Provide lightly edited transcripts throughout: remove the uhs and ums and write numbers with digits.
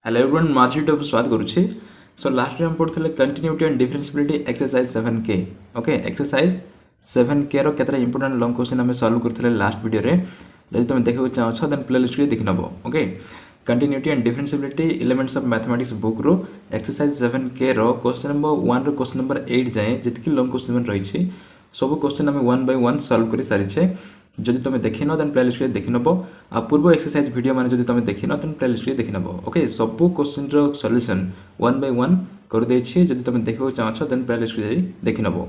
Hello everyone माझी YouTube स्वागत करुच्छे। सो लास्ट टाइम पढ़ुले continuity and differentiability exercise 7K। Okay exercise 7K रो केतरा इंपोर्टेंट लॉन्ग क्वेश्चन हमें सॉल्व करथले लास्ट वीडियो रे। जदि तुम देखो चाहो देन प्लेलिस्ट रे देखि नबो। Okay continuity and differentiability elements of mathematics book रो एक्सरसाइज 7K रो क्वेश्चन नंबर 1 रो क्वेश्चन नंबर 8 जाए जितकी लॉन्ग क्वेश्चन रही छी सब क्वेश्चन हमें 1 बाय 1 सॉल्व कर सारी। जदि तुम देखी न देन प्लेलिस्ट रे देखि नबो। आ पूर्व एक्सरसाइज वीडियो माने जदि तुम देखि न देन प्लेलिस्ट रे देखि नबो। ओके सब क्वेश्चन रो सॉल्यूशन 1 बाय 1 कर दे छी। जदि तुम देखो चाहो देन प्लेलिस्ट रे देखि नबो।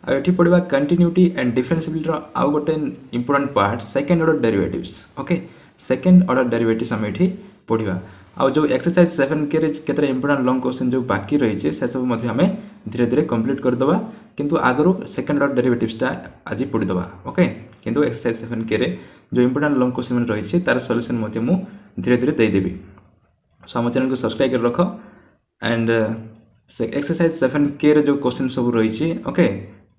आ एठी पढिबा कंटिन्यूटी एंड डिफरेंसिबिलिटी रो आउ गोटे important part second order derivatives. Okay second order derivatives हम एठी पढिबा। आ जो एक्सरसाइज 7K रे केतरा इंपोर्टेंट लॉन्ग क्वेश्चन जो बाकी रही छे से सब मध्ये हमें धीरे धीरे कंप्लीट कर दबा। किंतु आगरो सेकंड ऑर्डर डेरिवेटिव्स ता आज पढि दबा। ओके किंतु एक्सरसाइज 7K रे जो इंपोर्टेंट लॉन्ग क्वेश्चन रही छे तार सॉल्यूशन मध्ये मु धीरे धीरे दे देबी। सो हम चैनल को सब्सक्राइब कर रखो एंड एक्सरसाइज 7K रे जो क्वेश्चन सब रही छे ओके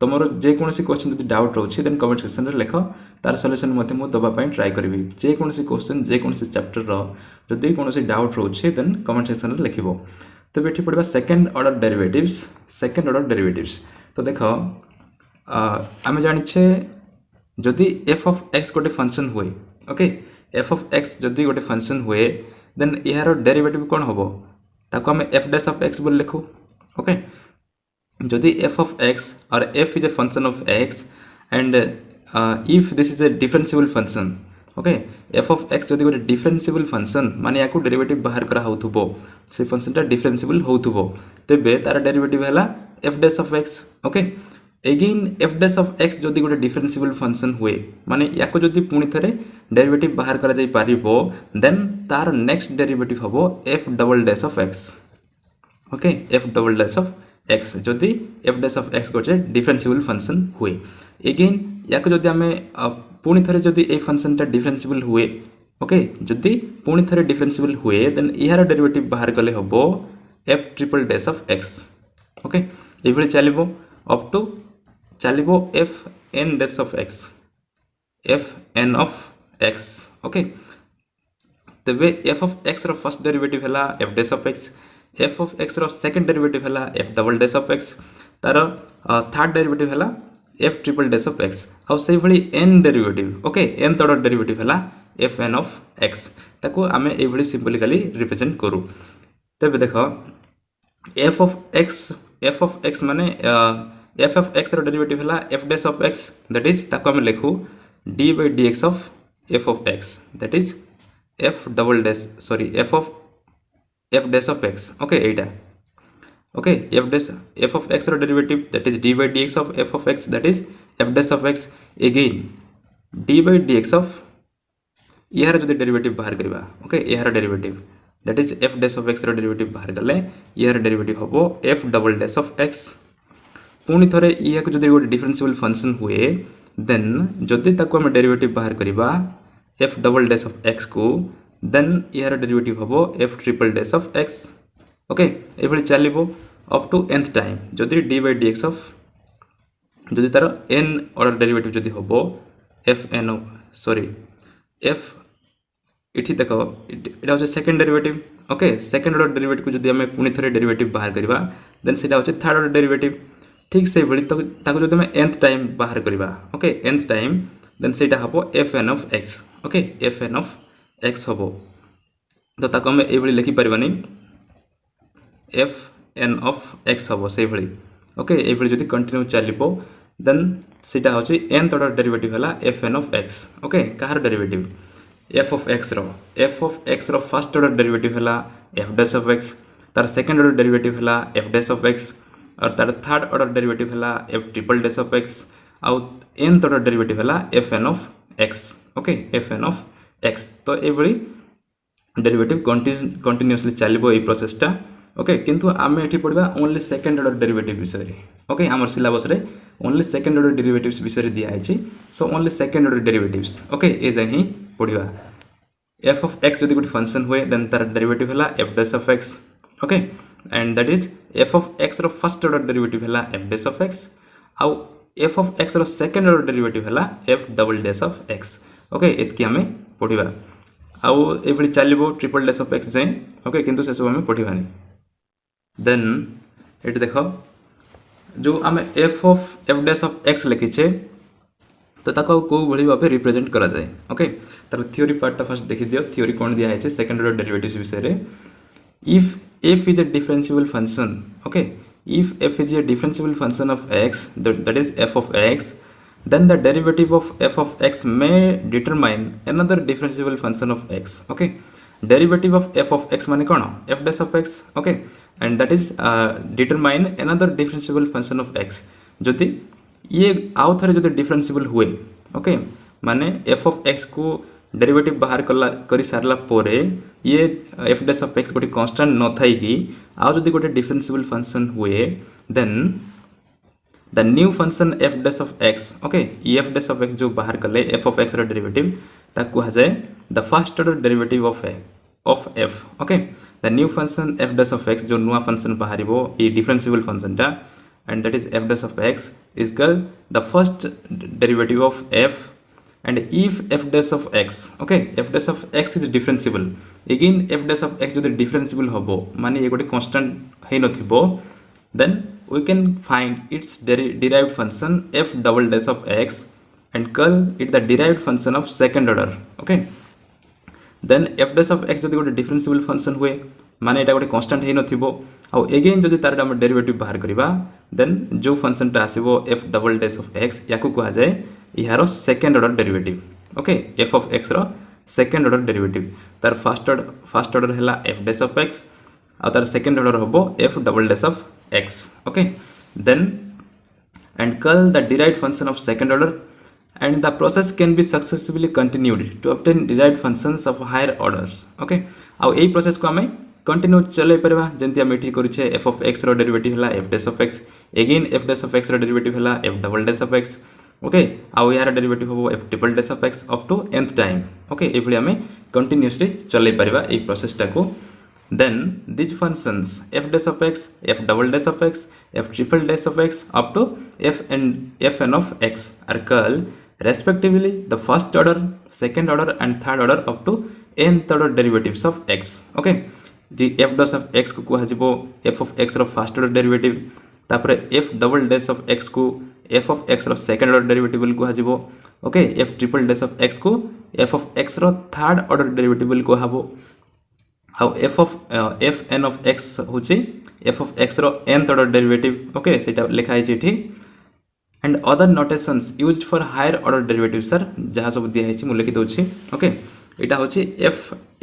तुमर जे कोनसी क्वेश्चन जदि डाउट रहउछि देन कमेंट सेक्शन रे लिखो तार सॉल्यूशन मध्ये मु दबा पई ट्राई करबी। जे कोनसी क्वेश्चन जे कोनसी चैप्टर रो जदि कोनसी डाउट रहउछि देन कमेंट सेक्शन रे लिखिबो। तो बेठी पड़िबा second order derivatives. Second order derivatives तो देखो आमे जानि छे जदि f of x गोटे फंक्शन हुए ओके f of x जदि गोटे फंक्शन हुए देन यार डेरिवेटिव कोन होबो ताको हमें f dash of x बोल लिखो। ओके जदि f of x और f is a function of x and if this is a differentiable function okay f of x जदि गोटे डिफरेंशिएबल फंक्शन माने याको डेरिवेटिव बाहर करा होथुबो से फंक्शन ता डिफरेंशिएबल होथुबो तेबे तार डेरिवेटिव हैला f dash of x। Okay again f dash of x जदि गोटे डिफरेंशिएबल फंक्शन हुए माने याको जदि पुनी थरे डेरिवेटिव बाहर करा जाई पारिबो देन तार नेक्स्ट डेरिवेटिव हबो f double dash of x। Okay f double dash of x जदि f dash of x गोटे डिफरेंशिएबल फंक्शन हुए अगेन याको जदि हमें पुनी थरे जदि ए फंक्शन ता डिफरेंशिएबल हुए ओके जदि पुनी थरे डिफरेंशिएबल हुए देन यार डेरिवेटिव बाहर कले हबो f triple dash of x। Okay एभली चलिबो अप टू चलिबो f n dash of x f n of x। Okay तबे f ऑफ x रो फर्स्ट डेरिवेटिव हला f dash of x f of x रो सेकंड डेरिवेटिव हला f double dash of x तार third derivative हला f triple dash of x आउ से भली n derivative okay n order derivative हला f n ऑफ x ताको आमे ए भली सिंपलिकली रिप्रेजेंट करू। तबे देखो f ऑफ x माने f ऑफ x रो डेरिवेटिव हला f dash of x that is ताको आमे लिखू d by dx of f of x that is f double dash sorry f of f dash of x okay एटा okay f of x रो derivative that is d by dx of f of x that is f dash of x again d by dx of यार जदि derivative बाहर करबा okay यार derivative that is f dash of x रो derivative बाहर गले यार derivative हबो f double dash of x। पुनी थरे या को जदि गोटे डिफरेंशिएबल फंक्शन हुए देन जदि ताको हम डेरिवेटिव बाहर करबा f double dash of x को देन यार डेरिवेटिव हबो f triple dash of x। Okay एभली चलिबो अप टू nth टाइम जदि d by dx ऑफ जदि तार n ऑर्डर डेरिवेटिव जदि होबो f n सॉरी f इठी देखो एटा होचे second derivative okay second order derivative को जदि हमें पुनी थरे डेरिवेटिव बाहर करबा देन सेटा होचे थर्ड ऑर्डर डेरिवेटिव ठीक से भली तो ताको जदि हमें nth टाइम बाहर करबा ओके nth टाइम देन सेटा हबो f n of x okay f n of x हबो तो ताको हमें एभली लिखि परबानी f n of x हबो से भली ओके ए भली जदि कंटिन्यू चलिबो देन सेटा होची nth ऑर्डर डेरिवेटिव हला f n of x okay कार डेरिवेटिव f of x रो फर्स्ट ऑर्डर डेरिवेटिव हला f dash of x तार सेकंड ऑर्डर डेरिवेटिव हला f dash of x और तार थर्ड ऑर्डर डेरिवेटिव हला f triple dash of x आउ nth order derivative हला f n of x okay f n of x तो ए भली डेरिवेटिव कंटिन्यूअसली चलिबो ए प्रोसेसटा ओके किंतु आमे एठी पढबा ओनली सेकंड ऑर्डर डेरिवेटिव विषय रे ओके हमर सिलेबस रे ओनली सेकंड ऑर्डर डेरिवेटिव्स विषय रे दिया आइछि। So only second order derivatives okay ए जाय ही पढिबा f ऑफ x जदि गुड फंक्शन हुए देन तार डेरिवेटिव हला f dash of x okay and that is f of x रो फर्स्ट ऑर्डर डेरिवेटिव हला f dash of x आउ f ऑफ x रो सेकंड ऑर्डर डेरिवेटिव हला f double dash of x okay एतकी हमें पढिबा। आउ ये चलो ट्रिपल डैश ऑफ एक्स जाए ओके किंतु से सब आम पढ़ानी देन ये देख जो आम एफ डैश ऑफ एक्स लिखीचे तो ताको को भली भाव रिप्रेजेंट करा जाए ओके तार थ्योरी पार्टा फर्स्ट देखि दियो थ्योरी कौन दिया है सेकंड ऑर्डर डेरिवेटिव्स विषय रे if f is a differentiable function okay if f is a differentiable function of x that is f of x then the derivative of f of x may determine another differentiable function of x okay derivative of f of x माने कौन f dash of x okay and that is determine another differentiable function of x जदि ये आउ थरे जदि differentiable हुए okay माने f of x को डेरिवेटिव बाहर करी सारला पोरे ये f डैश ऑफ x गोटे कांस्टेंट न थाई कि आउ जदि गोटे डिफरेंशिएबल फंक्शन हुए then the new function f dash of x okay f dash of x जो बाहर कले f ऑफ x रो डेरिवेटिव ताकू हा जाए the first order derivative of f okay the new function f dash of x जो नुआ function बाहरिबो ई डिफरेंशिएबल फंक्शन टा and that is f dash of x is called the first derivative of f and if f dash of x okay f dash of x is differentiable again f dash of x যদি differentiable হবো মানে ये गोटे constant है नथिबो then we can find its derived function f double dash of x and call it the derived function of second order okay then f dash of x যদি गोटे differentiable function हुए माने एटा गोटे कांस्टेंट है नथिबो आ again जदि तार हम derivative बाहर करिबा देन जो फंक्शन टा आसीबो f double dash of x याकू कहा जाए यार second order derivative okay f of x रो सेकंड ऑर्डर डेरिवेटिव तार फर्स्ट ऑर्डर हैला f डैश ऑफ x आ तार सेकंड ऑर्डर होबो f double dash of x okay then and call the derived function of second order and the process can be successfully continued to obtain derived functions of higher orders okay आ एई process को हमें continue चले परबा जेंति हम एठी करिछे f of x रो डेरिवेटिव हला f dash of x again f dash of x रो डेरिवेटिव हला f double dash of x okay आ यार डेरिवेटिव होबो f triple dash of x up to nth time okay एभली हमें continuously चले परबा एई प्रोसेस टा को then these functions f dash of x f double dash of x f triple dash of x up to fn of x are called respectively the first order second order and third order up to nth order derivatives of x okay the f dash of x को कहा जिवो f of x रो first order derivative तापर f double dash of x को f of x रो second order derivative कहा जिवो okay f triple dash of x को f of x रो थर्ड ऑर्डर डेरिवेटिव कहबो हाउ f n of x होची f of x रो nth ऑर्डर डेरिवेटिव ओके सेटा लिखा है एठी and other notations used for higher order derivative sir जहाँ सब दिया है लिखि दउछि ओके एटा होछि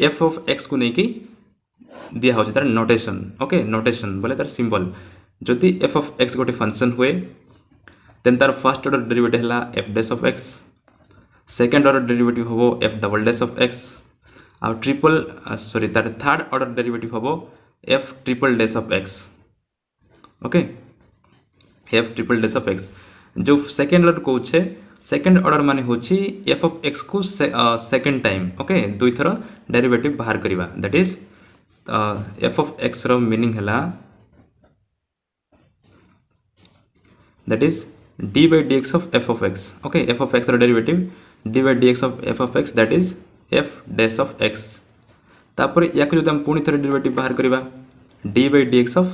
f of x को नै कि दिया होछि तार नोटेशन ओके नोटेशन बोले तार सिंबल जदि f of x गोटे फंक्शन हुए देन तार फर्स्ट ऑर्डर डेरिवेटिव हला f dash of x second order derivative होबो f double dash of x आ ट्रिपल सॉरी तार थर्ड ऑर्डर डेरिवेटिव होबो f triple dash of x okay f triple dash of x जो second order को छे second order माने होछि f of x को सेकंड टाइम ओके दुई थरो डेरिवेटिव बाहर करिवा that is f of x रो मीनिंग हला that is d by dx of f of x okay f of x रो derivative d by dx of f of x that is f dash of x तापर याक जदि हम पुनी थरे derivative बाहर करिवा d by dx of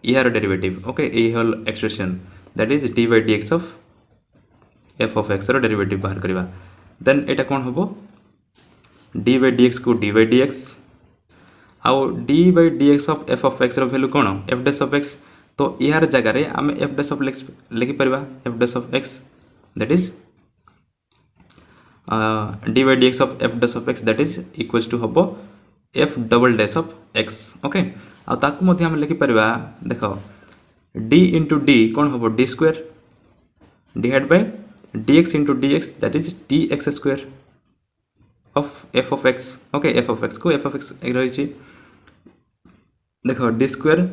यार derivative okay ए whole expression that is d by dx of f of x रो डेरिवेटिव बाहर करिवा देन एटा कोन होबो d by dx को d by dx आउ d by dx of f of x रो value कोन f dash of x तो यार जगह रे हम f dash of x लिखि परबा f dash of x that is d by dx of f dash of x that is equals to होबो f double dash of x okay आ ताकू मध्ये हम लिखि परबा देखो d into d कोन होबो d square divided by dx into dx that is dx square of f of x okay f of x को f of x रही छी देखो d square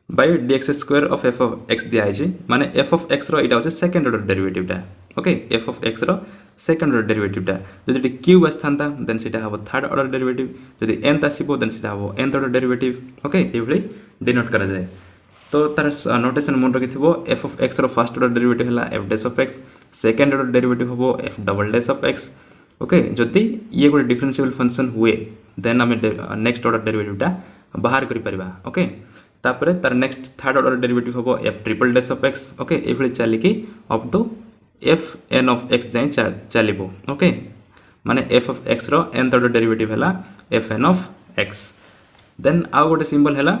by dx square of f of x दिया है माने f of x रो इटा होचे सेकंड ऑर्डर डेरिवेटिव टा ओके f of x रो सेकंड ऑर्डर डेरिवेटिव टा जदि क्यूब आस्थानता देन सेटा हबो थर्ड ऑर्डर डेरिवेटिव जदि nth आसीबो देन सेटा हबो nth ऑर्डर डेरिवेटिव ओके एभली डिनोट करा जाय तो तार नोटेशन मन रखिथिबो f of x रो फर्स्ट ऑर्डर डेरिवेटिव हला f dash of x second order derivative हबो f double dash of x okay जदि ये गोटे डिफरेंशिएबल फंक्शन हुए देन आम नेक्स्ट ऑर्डर डेरिवेटिवटा बाहर करिपरिबा ओके तापर तार नेक्स्ट थर्ड ऑर्डर डेरिवेटिव हम f triple dash of x okay ये चलिकी up to f n of x जाए चलो ओके माने एफ ऑफ एक्स रो एन ऑर्डर डेरिवेटिव है f n of x then आउ गोटे सिंबल है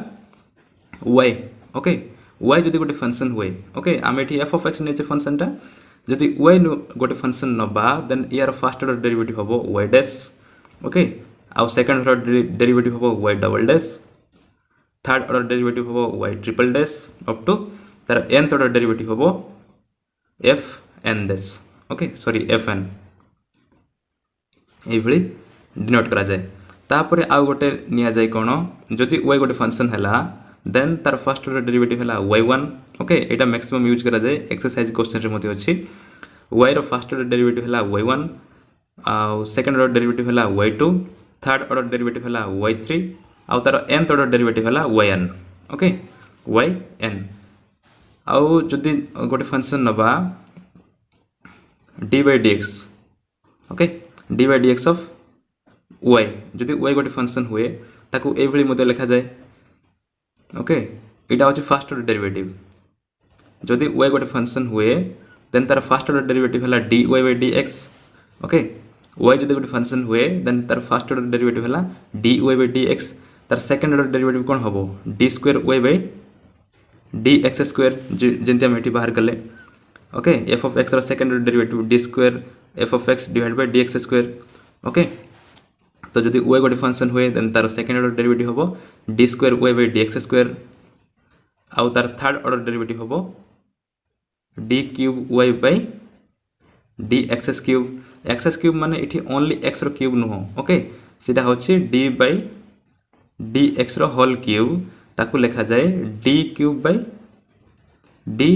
वाई ओके वाई जदि गोटे फंक्शन हुए ओके आम ये एफ ऑफ एक्स नहीं फंक्शनटा जदि वाई गोटे फंक्शन नबा देन यार फर्स्ट ऑर्डर डेरिवेटिव हम वाई डैश ओके आउ सेकंड ऑर्डर डेरिवेटिव हम y double dash third order derivative हम y triple dash up to तार एनथ ऑर्डर डेरिवेटिव हम f n dash okay sorry f n ये denote करा जाए तापर आउ गोटे निया जाए कौन जदि वाई गोटे फंक्शन है देन तार फर्स्ट ऑर्डर डेरिवेटिव है वाई वन ओके यहाँ मैक्सिमम यूज करा जाए एक्सरसाइज क्वेश्चन रे अच्छी वाई रो फर्स्ट ऑर्डर डेरिवेटिव है वाई वन आउ सेकंड ऑर्डर डेरिवेटिव है y two third order derivative है वाई थ्री आउ तार एनथ ऑर्डर डेरिवेटिव है y n okay y n आउ जदि गोटे फंक्शन नबा d by d x okay d by d x of y जदि वाई गोटे फंक्शन हुए ताकू ये लिखा जाए ओके यहाँ हूँ फर्स्ट ऑर्डर डेरिवेटिव जदि वाई गोटे फंक्शन हुए देन तार फर्स्ट ऑर्डर डेरिवेटिव है d y by d x okay y जदि गोटे फंक्शन हुए देन तार फर्स्ट ऑर्डर डेरिवेटिव है d y by d x तार सेकंड ऑर्डर डेरिवेटिव कौन हम d square y by d x square जमी आम ये बाहर कले okay f of x second order derivative d square f of x divide by d x square okay तो जदि वाई गोटे फंक्शन हुए देन तार सेकंड ऑर्डर डेरिवेटिव हम d square y by d x square आउ तार third order derivative हम d cube y by d x cube माने इठी ओनली एक्स रो क्यूब नुह ओके सीधा होछि डी बाई डी एक्स रो होल क्यूब ताकू लिखा जाए d cube by d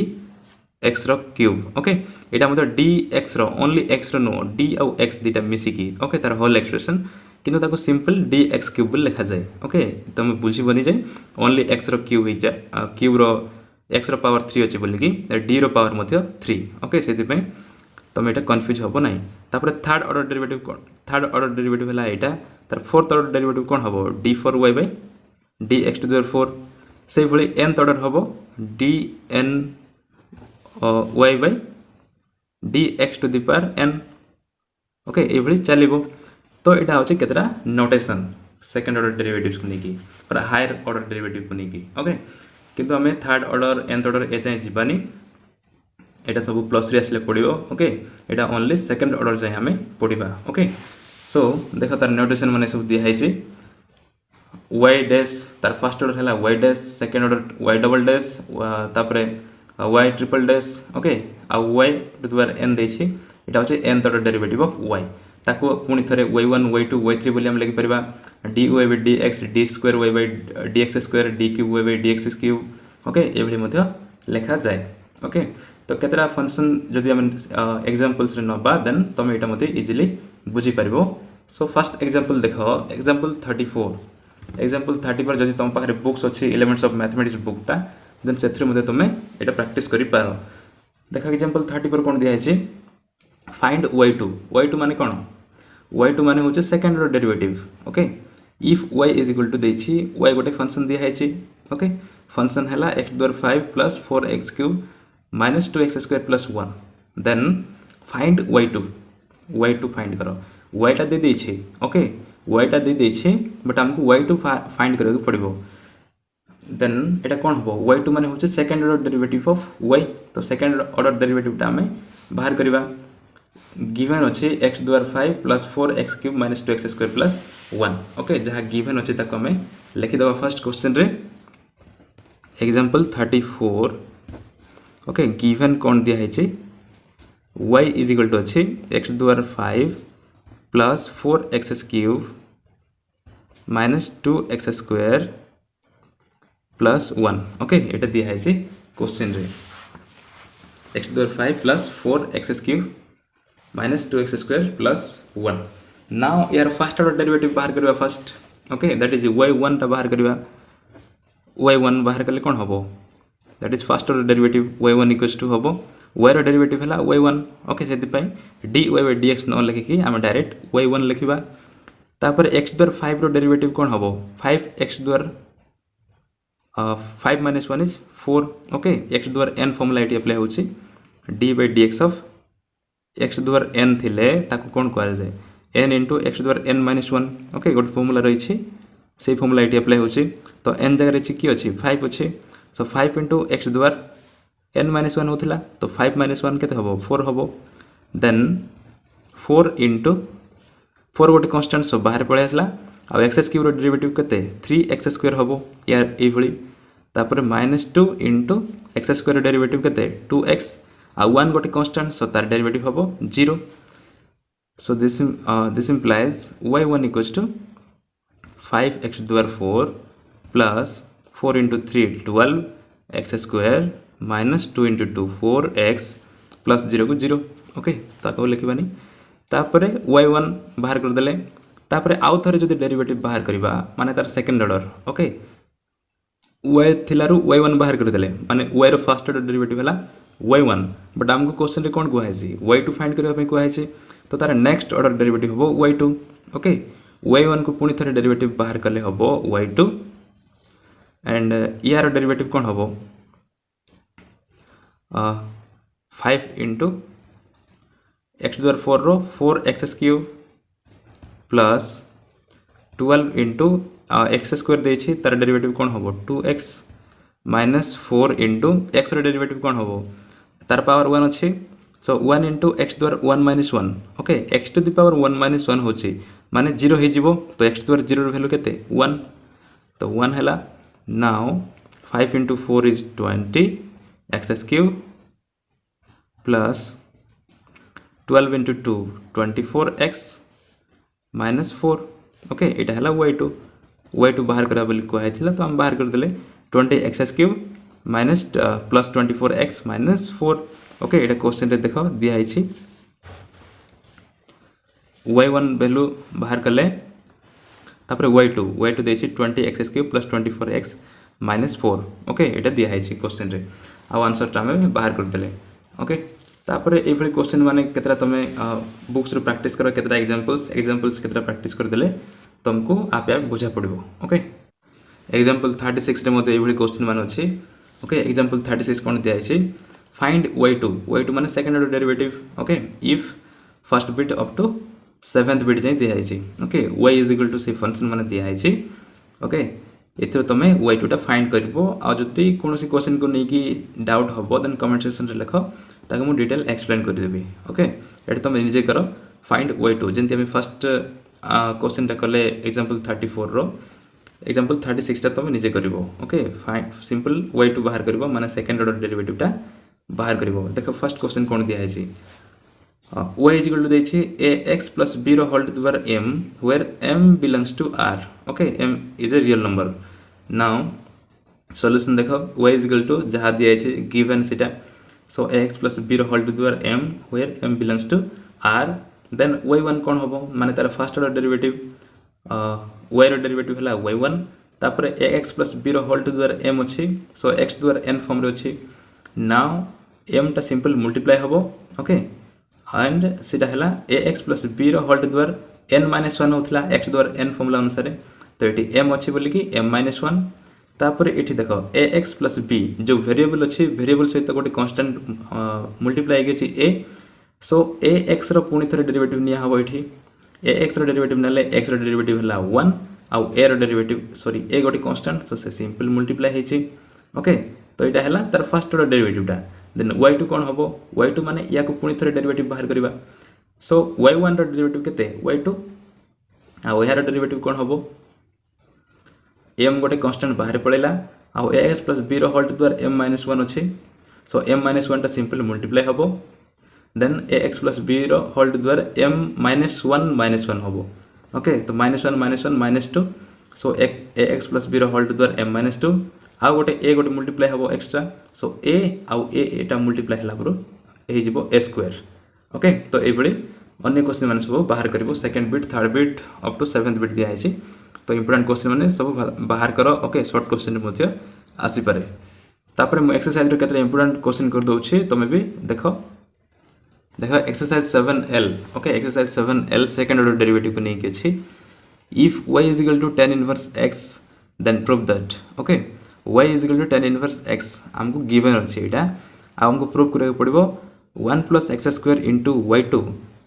x रो क्यूब ओके यहाँ मतलब डी एक्स रो ओनली एक्स रो नुह डी आउ एक्स दुटा मिसिकी ओके तार होल एक्सप्रेशन किंतु ताको सिंपल डी एक्स क्यूब लिखा जाए ओके तुम बुझीबनी जाए ओनली एक्स रो क्यूब हो क्यूब रो एक्स रो पावर 3 अच्छे बोलिकी डी रो पावर मध्य 3 ओके से तुम यहाँ कन्फ्यूज हम ना तापर थर्ड ऑर्डर डेरिवेटिव है यहाँ तार फोर्थ ऑर्डर डेरिवेटिव कौन हम d four y by d x to the power 4 से भाई एनथ ऑर्डर हम d n y by d x to the power n okay ये चलो तो यहाँ हूँ केतटा नोटेशन सेकंड ऑर्डर डेरिवेटिव्स को लेकिन पूरा हायर ऑर्डर डेरिवेटिव को लेकिन ओके किंतु आम थर्ड ऑर्डर एनथ ऑर्डर ए जाए जीवानी यहाँ सब प्लस थ्री आसले पड़ो ओके यहाँ ओनली सेकंड ऑर्डर जाए आम पढ़ा ओके सो देख तार नोटेशन मैंने सब दिखाई वाई डैश तार फर्स्ट ऑर्डर है y dash second order y double dash तापर वाई ट्रिपल डैश ओके आउ y to the power n देछि यहाँ हूँ nth order derivative of y ताको पुणी थे y one y two y three बोली लिखिपर d y by d x d square y by d x square d cube y by d x cube okay ये लिखा जाए okay तो केतटा function जदि आम एग्जांपल्स नबा देन तुम यहाँ मत इजिली बुझीपर सो फर्स्ट एग्जांपल देख एग्जांपल 34 जदि तुम पाखे बुक्स अच्छी एलिमेंट्स ऑफ मैथमेटिक्स बुकटा देन से तुम यहाँ प्रैक्टिस कर देख एग्जांपल 34 कौन दिखाई फाइंड y2 माने कौन y2 माने होचे second order derivative okay if y is equal to देछि y गोटे फंक्शन दिया है ओके फंक्शन है x to the power 5 plus 4x cube minus 2x square plus 1 then find y2 find करो y टा दे देछि ओके y टा दे देछि बट हमको y2 फाइंड करके पड़िबो देन एटा कौन हो y2 माने होचे second order derivative of y तो सेकंड ऑर्डर डेरिवेटिव टा हमें बाहर करबा गिवन अच्छे x to the power 5 plus 4x cube minus 2x square plus 1 okay जहाँ गिवन अच्छे ताको हमें लिखिदेवा फर्स्ट क्वेश्चन रे एग्जांपल 34 ओके गिवन कौन दिया है y इज इक्वल टू अच्छे x to the power 5 plus 4x cube minus 2x square plus 1 okay ये दिया है क्वेश्चन रे x to the power 5 plus 4x cube minus 2x square plus 1 now यार first order derivative बाहर करवा first okay that is y1 टा बाहर करवा y1 बाहर कले कौन हम that is first order derivative y1 equals to हम y रो डेरिवेटिव है y1 ओके से dy by dx न लिखिकी आम डायरेक्ट y1 लिखा तापर x द्वारा 5 रो डेरिवेटिव कौन हम 5x द्वारा 5 minus 1 is 4 ओके x द्वारा n फॉर्मूला ये अप्लाई होची d by dx of x द्वारा n थिले ताको कौन कहा जाए n into x द्वारा n minus 1 ओके गोटे फॉर्मूला रही से फॉर्मूला ये अप्लाई होची तो n जगह रही कि अच्छी 5 अच्छे सो 5 into x द्वारा n minus 1 होता तो 5 minus 1 के हम 4 हम देन 4 into 4 गोटे कन्स्टांट सब बाहर पड़े आसला आ एक्स क्यूब डेरिवेटिव केते 3x स्क्वायर हम यार ये तापर -2 into x स्क्वायर डेरिवेटिव केते 2x आ 1 गोटे कन्स्टांट सो तार डेरिवेटिव हम 0 so this implies y1 equals to 5x द्वारा 4 plus 4 into 3 12 x square minus 2 into 2 4x plus 0 को 0 ओके ताको लिखबानी तापरे y1 बाहर कर देले तापरे आउ थरे जदि डेरिवेटिव बाहर करबा माने तार second order okay y थिलारु y1 बाहर कर देले माने y रो फर्स्ट ऑर्डर डेरिवेटिव हला y1 बट हमको क्वेश्चन रे कोन कहै छी y2 फाइंड करबा पे कहै छी तो तार नेक्स्ट ऑर्डर डेरिवेटिव हबो y2 ओके y1 को पुनी थरे डेरिवेटिव बाहर करले हबो y2 एंड यार डेरिवेटिव कोन हबो 5 into x द्वारा 4 रो 4x cube plus 12 into x square देछि तार डेरिवेटिव कोन हबो 2x माइनस 4 into x रो डेरिवेटिव कोन हबो तार पावर 1 अछि सो 1 into x द्वारा 1 minus 1 okay x to the power 1 minus 1 होछि माने 0 हे जिवो तो x द्वारा 0 रो वैल्यू केते 1 तो 1 हैला now 5 into 4 is 20 x cube plus 12 into 2 24x minus 4 okay एटा हला y2 बाहर करा बोली कहै थिला तो हम बाहर कर देले 20x cube minus plus 24x minus 4 okay एटा क्वेश्चन रे देखो दिया है y1 वैल्यू बाहर करले तापर y2 देछि 20x cube plus 24x minus 4 okay एटा दिया है क्वेश्चन रे आ आंसर टा में बाहर कर देले ओके तापर ये क्वेश्चन माने केतरा तमे बुक्स रे प्रैक्टिस करो केतरा एग्जांपल्स केतरा प्रैक्टिस कर देले तुमको आप बुझा पड़ो ओके एग्जांपल 36 रे मते ये क्वेश्चन मान अछि ओके एग्जांपल 36 कोन दिया है फाइंड y2 माने second order derivative okay if first bit up to 7th bit जाय दिया है okay y is equal to से फंक्शन माने दिया है ओके एथरो तमे y2 टा फाइंड करबो आ जति कोनोसी क्वेश्चन को नै कि डाउट हबो देन कमेंट सेक्शन रे लिखो ताकि मु डिटेल एक्सप्लेन कर देबी ओके एटा तमे निजे करो फाइंड y2 जेंति हम फर्स्ट क्वेश्चन टा करले एग्जांपल 34 रो एग्जांपल 36 टा तमे निजे करबो ओके फाइंड सिंपल y2 बाहर करबो माने सेकंड ऑर्डर डेरिवेटिव टा बाहर करबो देखो फर्स्ट क्वेश्चन कोन दिया है y is equal to देछि ax plus b रो whole to power m where m belongs to r okay m is a real number now solution देखो y is equal to जहा दिया है given सेटा so ax plus b रो whole to power m where m belongs to r then y1 कोन होबो माने तार फर्स्ट ऑर्डर डेरिवेटिव y रो डेरिवेटिव हला y1 तापर ax plus b रो होल टू पावर m अछि so x द्वारा n फॉर्म रे अछि now m टा सिंपल मल्टीप्लाई होबो ओके एंड सीटा हला ax plus b रो होल टू द्वारा n minus 1 होथला x द्वारा n फॉर्मूला अनुसार तो एटी m अछि बोली कि m minus 1 तापर एठी देखो ax plus b जो वेरिएबल अछि वेरिएबल सहित गोटे कांस्टेंट मल्टीप्लाई गेछि a सो ax रो पुनी थरे डेरिवेटिव निया हबो एठी ax रो डेरिवेटिव नले x रो डेरिवेटिव हला 1 आ a रो डेरिवेटिव सॉरी a गोटे कांस्टेंट सो से सिंपल मल्टीप्लाई हेछि ओके तो एटा हला तार फर्स्ट ऑर्डर डेरिवेटिव टा देन y2 कोन हबो y2 माने या को पुनी थरे डेरिवेटिव बाहर करबा सो y1 रो डेरिवेटिव केते y2 आ y रो डेरिवेटिव कोन हबो m गोटे कांस्टेंट बाहर पळेला आ ax plus b रो होल टू द्वारा m minus 1 अछि सो m minus 1 टा सिंपल मल्टीप्लाई हबो देन ax plus b रो होल टू द्वारा m minus 1 हबो ओके तो -1 -2 सो ax plus b रो होल टू द्वारा m minus 2 आ गोटे a गोटे मल्टीप्लाई हबो एक्स्ट्रा सो a आ a एटा मल्टीप्लाई हला पर हे जिवो a स्क्वायर ओके तो ए बळे अन्य क्वेश्चन माने सब बाहर करबो second bit third bit up to 7th bit दिया है तो इंपोर्टेंट क्वेश्चन माने सब बाहर करो ओके शॉर्ट क्वेश्चन मध्ये आसी पारे तापर मु एक्सरसाइज रो केतरा इंपोर्टेंट क्वेश्चन कर दउछि तमे भी देखो exercise 7L okay exercise 7L second order derivative को नहीं अछि if y is equal to tan inverse x then prove that okay y is equal to tan inverse x हमको गिवन अछि एटा आ हमको प्रूव करे पड़िबो 1 plus x square into y2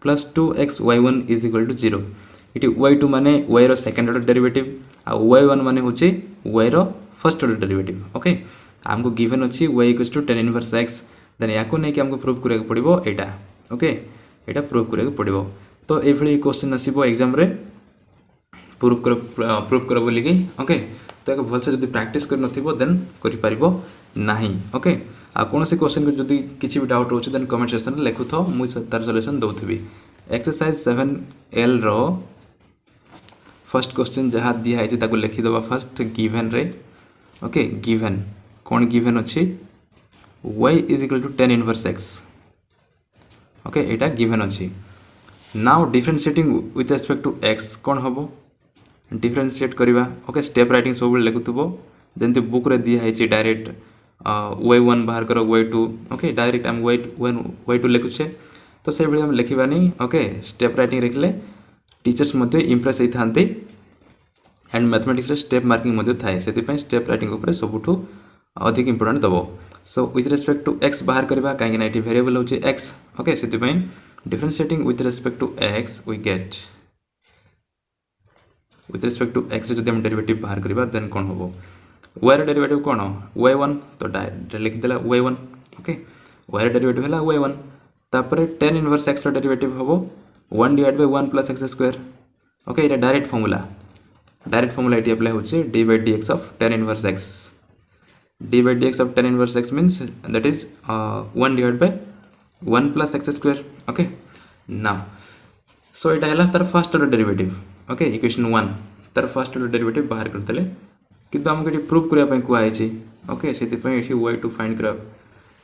plus 2x y1 is equal to 0 इटी y2 माने y रो second order derivative आ y1 माने होछि y रो फर्स्ट ऑर्डर डेरिवेटिव ओके हमको गिवन अछि y equals to tan inverse x देन याको नै कि हमको प्रूव करे पड़िबो एटा ओके एटा प्रूव करे पड़िबो तो एभली क्वेश्चन आसीबो एग्जाम रे प्रूव कर बोली कि ओके तो एक भलसे जदि प्रैक्टिस कर नथिबो देन करि परिबो नाही ओके आ कोनोसी क्वेश्चन को जदि किछि भी डाउट होछि देन कमेंट सेक्शन रे लेखु थो मु तार सॉल्यूशन दउथिबी एक्सरसाइज 7L रो फर्स्ट क्वेश्चन जहा दिया है ताको लिखि दबा फर्स्ट गिवन रे ओके गिवन कोन गिवन अछि y is equal to tan inverse x okay एटा गिवन अछि now differentiating with respect to x कोन हबो डिफरेंशिएट करवा ओके स्टेप राइटिंग सब लिखुथबो जेंति बुक रे दिया है डायरेक्ट y1 बाहर करो y2 ओके डायरेक्ट हम y1 y2 लिखुछे तो से बेले हम लिखिबानी ओके स्टेप राइटिंग लिखले टीचर्स मध्ये इंप्रेस होई थांती एंड मैथमेटिक्स रे स्टेप मार्किंग मध्ये थाए सेति पय स्टेप राइटिंग ऊपर सबुठु अधिक इंपोर्टेंट दबो so with respect to x बाहर करबा काहे ना एटी वेरिएबल होची x ओके सेति पय differentiating with respect to x we get with respect to x जदि हम डेरिवेटिव बाहर करबा देन कोन होबो y रे डेरिवेटिव कोन y1 तो डायरेक्ट लिख देला y1 ओके y रे डेरिवेटिव हला y1 तापर tan इनवर्स x रे डेरिवेटिव होबो 1 divide by 1 plus x square okay Etah direct formula eighty apply होचे d by dx of tan inverse x d by dx of tan inverse x means that is 1 divided by 1 plus x square okay now so एटा हला तार first order derivative okay equation 1 तार first order derivative बाहर करतले किंतु हमके eighty prove करिया पय कुआ आइछि ओके सेति पय एटी y2 फाइंड करा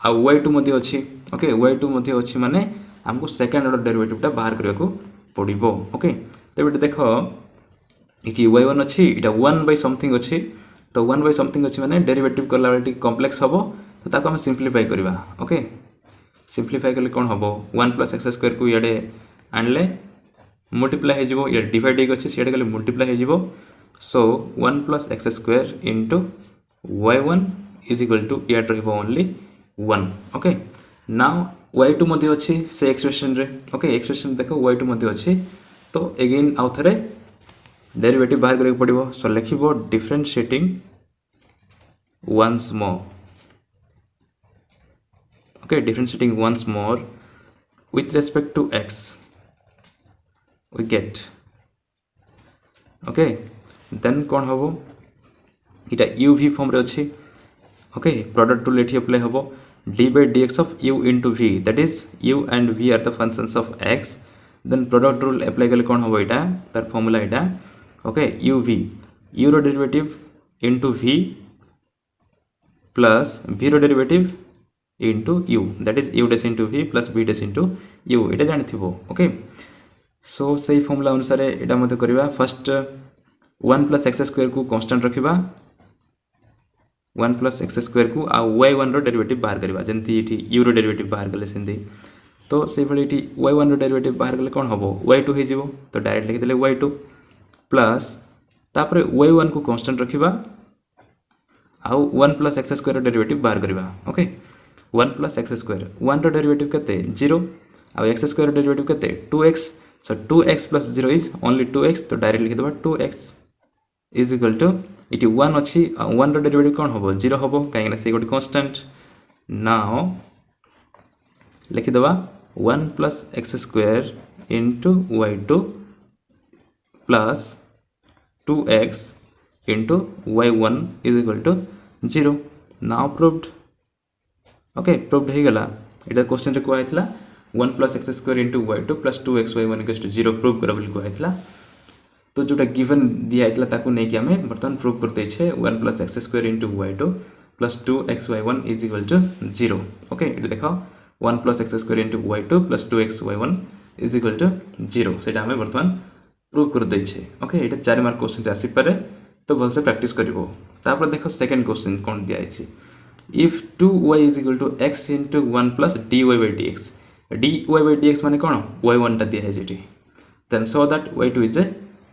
आ y2 मध्ये अछि ओके y2 मध्ये अछि माने हमको सेकंड ऑर्डर डेरिवेटिव टा बाहर करिया को पड़िबो ओके तो बेटा देखो एटी y1 अछि एटा 1 बाय समथिंग अछि तो 1 बाय समथिंग अछि माने डेरिवेटिव करला बेले कॉम्प्लेक्स हबो तो ताको हम सिंपलीफाई करबा ओके सिंपलीफाई करले कोन हबो 1 plus x स्क्वायर को याडे आनले मल्टीप्लाई हे जिवो या डिवाइड हे गछि सेडे गले मल्टीप्लाई हे जिवो सो 1 plus x square into y1 is equal to याड रहबो ओनली 1 ओके नाउ y2 मध्ये अछि से एक्सप्रेशन रे ओके एक्सप्रेशन देखो y2 मध्ये अछि तो अगेन आउ थरे डेरिवेटिव बाहर करे पड़िबो सो लिखिबो differentiating once more okay differentiating once more with respect to x we get okay then कोन हबो इटा uv फॉर्म रे अछि okay product rule एठी अप्लाई हबो d by dx of u into v that is u and v are the functions of x then product rule apply करले कोन हबो इटा तार फार्मूला इटा okay uv u रो derivative into v plus v रो derivative into u that is u dash into v plus v dash into u इटा जानि थिबो ओके सो सेही फार्मूला अनुसार एटा मते करबा फर्स्ट 1 plus x स्क्वायर को कांस्टेंट रखिबा 1 plus x स्क्वायर को आ y1 रो डेरिवेटिव बाहर करबा जंती एठी u रो डेरिवेटिव बाहर करले सेंदी तो सेही भली एठी y1 रो डेरिवेटिव बाहर करले कोन हबो y2 हे जिवो तो डायरेक्ट लिख देले y2 प्लस तापर y1 को कांस्टेंट रखिबा आ 1 plus x square rho derivative बाहर करबा ओके 1 plus x स्क्वायर 1 रो डेरिवेटिव कते 0 आ x स्क्वायर रो डेरिवेटिव कते 2x so 2x plus 0 is only 2x तो डायरेक्ट लिख देबा 2x is equal to इटी 1 अछि 1 रो डेरिवेटिव कोन हबो 0 हबो काहे ना से गोटे कांस्टेंट नाउ लिख देबा 1 plus x square into y2 plus 2x into y1 is equal to 0 now proved okay proved हे गला एटा क्वेश्चन रे को आइतला 1 plus x square into y2 plus 2x y1 equals to 0 prove करबल को आइतला तो जोटा गिवन दिया आइतला ताकू नै कि हमें बर्तमान प्रूव करते छे 1 plus x square into y2 plus 2x y1 is equal to 0 okay एटा देखो 1 plus x square into y2 plus 2x y1 is equal to 0 सेटा हमें बर्तमान प्रूव कर दै छे ओके एटा 4 मार्क क्वेश्चन आसी पारे तो भल से प्रैक्टिस करिवो तापर देखो सेकंड क्वेश्चन कोन दिया आइछि if 2y is equal to x into 1 plus dy by dx, dy by dx माने कौन y1 टा दिया है जी, then so that y2 is a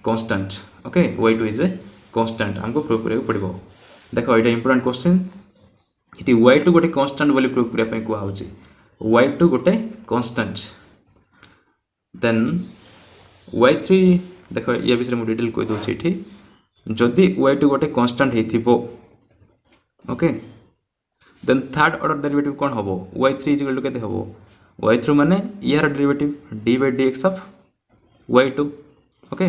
constant. Okay, y2 is a constant हमको प्रूव करबा पड़िबो। देखो एटा इंपोर्टेंट क्वेश्चन, इटी y2 गोटे कांस्टेंट बोली प्रूव करबा पई को आउची, y2 गोटे कांस्टेंट। देन y3 देखो ये विषय में डिटेल कहि दोछि एठी, जदि y2 गोटे कांस्टेंट हेथिबो, okay, then third order derivative कौन हम y3 इज इक्वल टू केते हम y3 माने यार derivative d by dx of y2। Okay,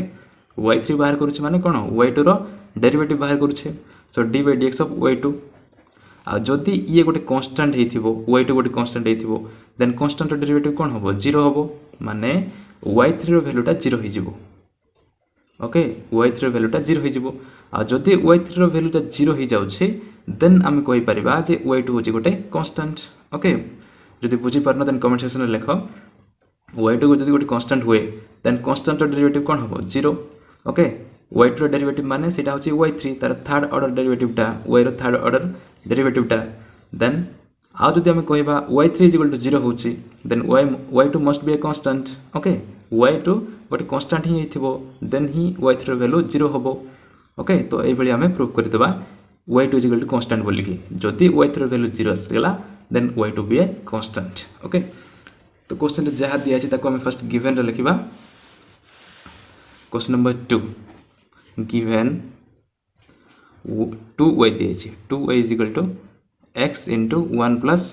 y3 बाहर करूचे माने कौन y2 रो डेरिवेटिव बाहर करूचे, सो d by dx of y2। आ जदि ये गोटे कांस्टेंट हेथिबो, y2 गोटे कांस्टेंट हेथिबो, देन कांस्टेंट रो डेरिवेटिव कौन हम 0 हम, माने y3 रो वैल्यूटा 0 हो जिवो। ओके, y3 रो वैल्यूटा 0 हो जिवो। आ जदि y3 रो वैल्यूटा 0 हो जाउछे, देन आम कहि परिबा जे y2 होची गोटे कांस्टेंट। ओके, जदि बुझी परना देन कमेंट सेक्शन में लिख, y2 को जदि गोटे कांस्टेंट हुए, देन कांस्टेंट रो डेरिवेटिव कौन हम 0। ओके, y2 रो डेरिवेटिव माने सेटा होची y3 तार थर्ड ऑर्डर डेरिवेटिव टा, y रो थर्ड ऑर्डर डेरिवेटिव टा। देन आ जदि आम कहिबा y3 इज इक्वल टू 0 होची, then y2 must be a constant. Okay, y2 गोटे कांस्टेंट ही हेथिबो, देन ही y3 रो वैल्यू 0 होबो। ओके, तो एई भली आम प्रूव कर देबा y2 is equal to constant बोली कि, जदि y3 रो वैल्यू 0 आसगला, then y2 be a constant. Okay, तो क्वेश्चन रे जहा दिया अछि ताको हम फर्स्ट गिवन रे लिखिबा। क्वेश्चन नंबर 2, गिवन 2y दिया अछि, 2y is equal to x into 1 plus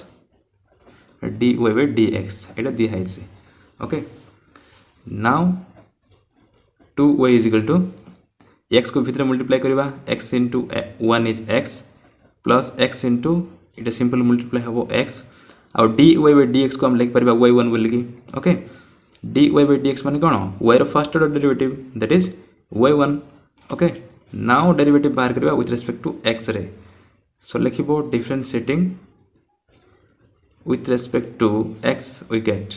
dy by dx एटा दिया है। Okay, now 2y is equal to x को भितर मल्टीप्लाई करबा, x into 1 is x plus x into इटा सिंपल मल्टीप्लाई हम x, और dy by dx को हम लिख परबा y1 बोल कि। ओके, dy by dx माने कोन y रो first order derivative that is y1। Okay, now derivative बाहर करबा विथ रिस्पेक्ट टू x रे, सो लिखिबो differentiating with respect to x we get,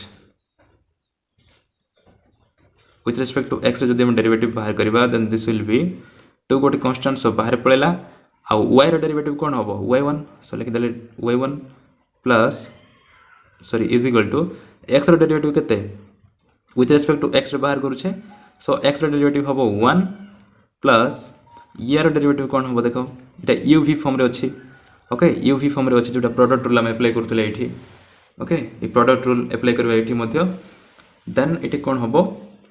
विथ रिस्पेक्ट टू x जदि हम डेरिवेटिव बाहर करबा, देन दिस विल बी 2 गोटे कांस्टेंट सो बाहर पळेला, आ y रो डेरिवेटिव कोन हबो y1, सो लिख देले y1 plus sorry is equal to x रो डेरिवेटिव केते विथ रिस्पेक्ट टू x रे बाहर करूछे, सो x रो डेरिवेटिव हबो 1 प्लस यार डेरिवेटिव कोन हबो देखो एटा uv फॉर्म रे अछि। ओके, uv फॉर्म रे अछि जोटा प्रोडक्ट रूल हम अप्लाई करथले एठी। ओके, ई प्रोडक्ट रूल अप्लाई करबा एठी मध्य, देन एठी कोन हबो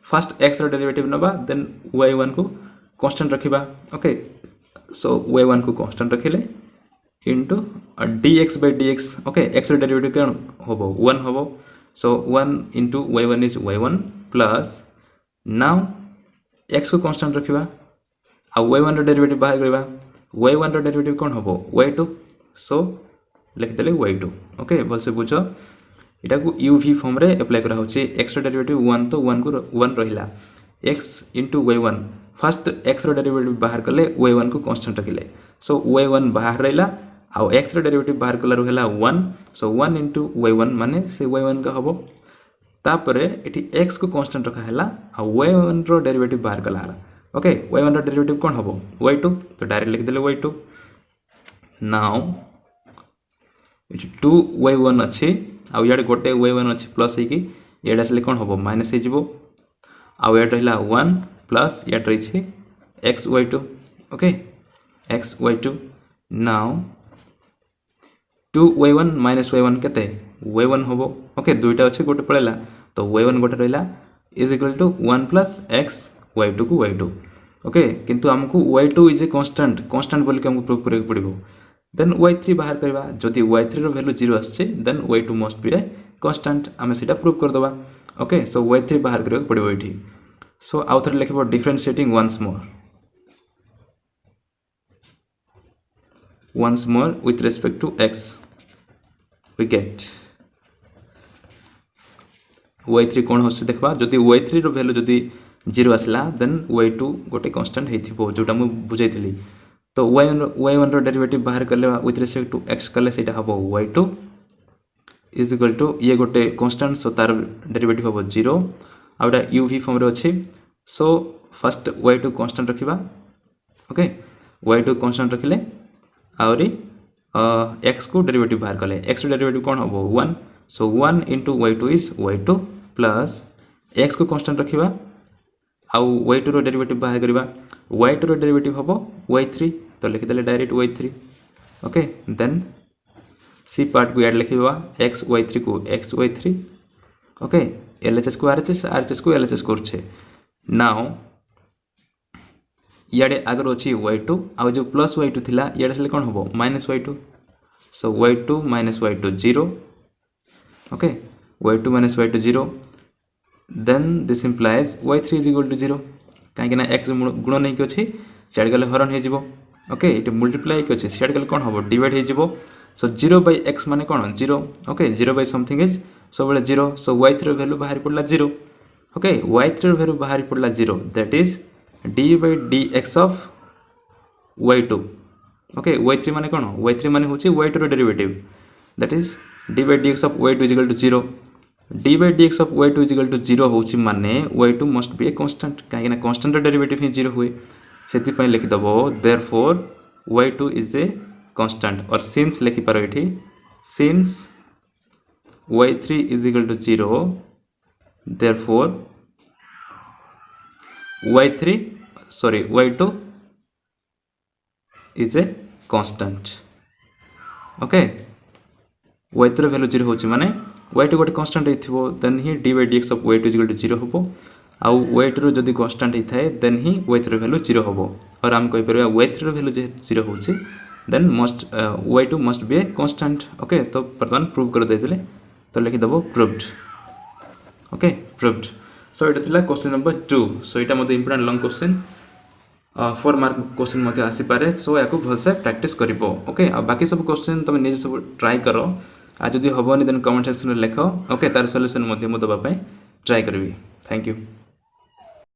फर्स्ट x रो डेरिवेटिव नबा, देन y1 को कांस्टेंट रखिबा। ओके, सो y1 को कांस्टेंट रखिले into dx by dx। Okay, x रो डेरिवेटिव कोन हबो 1 हबो, so 1 into y1 is y1 plus now x को कांस्टेंट रखिबा, आ y1 रो डेरिवेटिव बाहर करबा, y1 रो डेरिवेटिव कोन हबो y2, सो लिख देले y2। ओके, भल से बुझो इटा को uv फॉर्म रे अप्लाई करा होची, x रो डेरिवेटिव 1 तो 1 को 1 रहिला, x into y1 first x रो डेरिवेटिव बाहर कले y1 को कांस्टेंट रखिले, सो y1 बाहर रहिला, आ x रो डेरिवेटिव बाहर कला रहला 1, सो 1 इनटू y1 माने से y1 का हबो, तापरे एठी x को कांस्टेंट रखा हैला, आ y1 रो डेरिवेटिव बाहर कला हला। ओके, y1 रो डेरिवेटिव कोन हबो y2, तो डायरेक्ट लिख देले y2। नाउ इट 2y1 अछि, आ याडे गोटे y1 अछि प्लस हे कि याडे असले कोन हबो माइनस हे जिवो, आ याडे रहला 1 प्लस याडे रही छै xy2। Okay, xy2। Now 2y1 minus y1 केते y1 हबो। ओके, दुईटा अछि गोटे पळेला, तो y1 गोटे रहला is equal to 1 plus x y2 को y2। ओके, किंतु हमको y2 is a constant, constant बोल के हमको प्रूव करके पड़िबो, देन y3 बाहर करबा, जदि y3 रो वैल्यू 0 आछे, then y2 must be a constant, आमे सेटा प्रूव कर दबा। ओके, सो y3 बाहर करके पड़िबो एठी, सो आउथर लिखबो differentiating once more with respect to x we get y3 कोन होछ देखबा, जदि y3 रो वैल्यू जदि 0 आसला, देन y2 गोटे कांस्टेंट हेथिबो जोटा मु बुझाइथिली, तो y1 रो डेरिवेटिव बाहर करले विथ रिस्पेक्ट टू x करले सेटा हबो y2 इज इक्वल टू ये गोटे कांस्टेंट, सो तार डेरिवेटिव हबो 0, आउडा uv फॉर्म रे अछि, सो फर्स्ट y2 कांस्टेंट रखिबा। ओके, y2 कांस्टेंट रखिले, आउरी एक्स को डेरिवेटिव बाहर कले एक्स डेरिवेटिव कौन हम 1 सो 1 into y2 is y2 plus x को कन्स्टांट रखा आउ y2 रो डेरिवेटिव बाहर करवा y2 रो डेरिवेटिव हम y3 तो लिखिदे डायरेक्ट y3 ओके देन सी पार्ट को याड लिखा एक्स y3 को एक्स y3 ओके LHS को RHS को LHS करछे नाउ इे आगर अच्छी y2 आउ जो प्लस y2 थिला इे से कौन हम minus y2 so y2 minus y2 0 okay y2 minus y2 0 then this implies y3 is equal to 0 कहीं एक्स गुण नहीं कि अच्छी सियाड़ गले हरण हो ओके ये मल्टीप्लाई कि अच्छे सियाड़ गले कौन हम डिवाइड हो सो 0 बाय एक्स माने कौन 0 ओके 0 बाय समथिंग इज सब 0 सो y3 वैल्यू बाहर पड़ला 0 ओके y3 वैल्यू बाहर पड़ला 0 that is d by dx of y2 okay y3 माने कौन y3 माने होची y2 रो derivative that is d by dx of y2 is equal to 0 d by dx of y2 is equal to 0 होची माने y2 must be a constant काहे ना constant रो derivative ही 0 हुए सेति पय लिखि दबो therefore y2 is a constant और since लिखि पारो एठी since y3 is equal to 0 therefore y2 is a constant okay y3 value 0 होची माने y2 गोटे कांस्टेंट हेथिबो देन ही d by dx of y2 is equal to 0 होबो आउ y2 रो जदी कांस्टेंट हेथाय देन ही y3 वैल्यू 0 होबो और हम कहि परबा y3 रो वैल्यू जे 0 होची then must y2 must be a constant okay तो वर्तमान प्रूव कर देथिले तो लिखि दबो प्रूव्ड ओके प्रूव्ड सो इटा थिला क्वेश्चन नंबर 2 सो इटा मते important long question 4 mark question मते आसी पारे सो याको भलसे प्रैक्टिस करिवो ओके आ बाकी सब क्वेश्चन तुम निजे सब ट्राई करो आ जदि हबोनी देन कमेंट सेक्शन में लिखो ओके तार सॉल्यूशन मते मो दबा पय ट्राई करबी थैंक यू।